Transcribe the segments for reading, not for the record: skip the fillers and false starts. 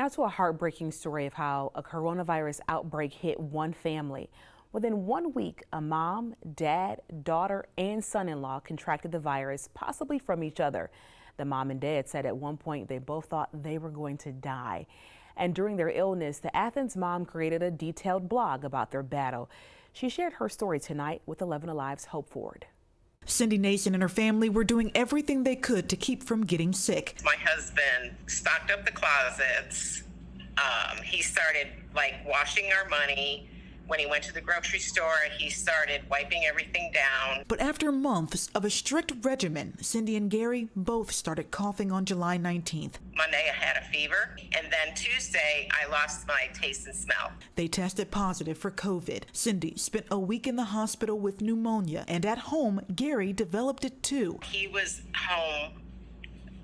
Now to a heartbreaking story of how a coronavirus outbreak hit one family. Within 1 week, a mom, dad, daughter, and son-in-law contracted the virus, possibly from each other. The mom and dad said at one point they both thought they were going to die. And during their illness, the Athens mom created a detailed blog about their battle. She shared her story tonight with 11 Alive's Hope Ford. Cindy Nason and her family were doing everything they could to keep from getting sick. My husband stocked up the closets. He started washing our money. When he went to the grocery store, he started wiping everything down. But after months of a strict regimen, Cindy and Gary both started coughing on July 19th. Monday, I had a fever, and then Tuesday, I lost my taste and smell. They tested positive for COVID. Cindy spent a week in the hospital with pneumonia, and at home, Gary developed it too. He was home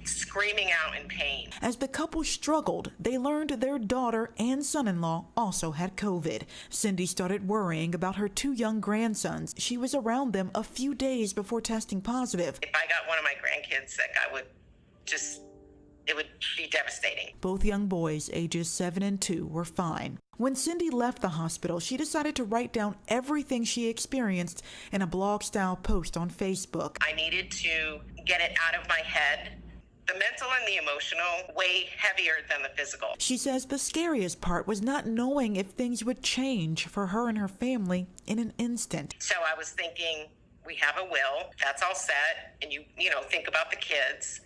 screaming out in pain. As the couple struggled, they learned their daughter and son-in-law also had COVID. Cindy started worrying about her 2 young grandsons. She was around them a few days before testing positive. If I got one of my grandkids sick, it would be devastating. Both young boys, ages 7 and 2, were fine. When Cindy left the hospital, she decided to write down everything she experienced in a blog-style post on Facebook. I needed to get it out of my head. The mental and the emotional way heavier than the physical. She says the scariest part was not knowing if things would change for her and her family in an instant. So I was thinking, we have a will, that's all set, and you think about the kids.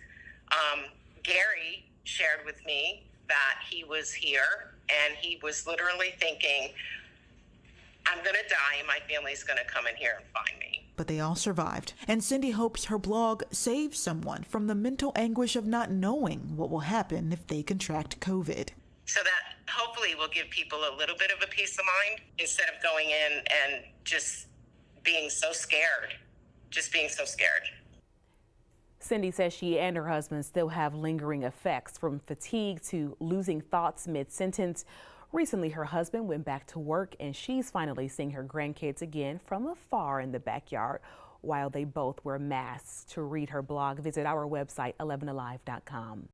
Gary shared with me that he was here and he was literally thinking, I'm gonna die and my family's gonna come in here and find me. But they all survived. And Cindy hopes her blog saves someone from the mental anguish of not knowing what will happen if they contract COVID. So that hopefully will give people a little bit of a peace of mind instead of going in and just being so scared. Cindy says she and her husband still have lingering effects, from fatigue to losing thoughts mid-sentence. Recently, her husband went back to work and she's finally seeing her grandkids again from afar in the backyard while they both wear masks. To read her blog, visit our website, 11alive.com.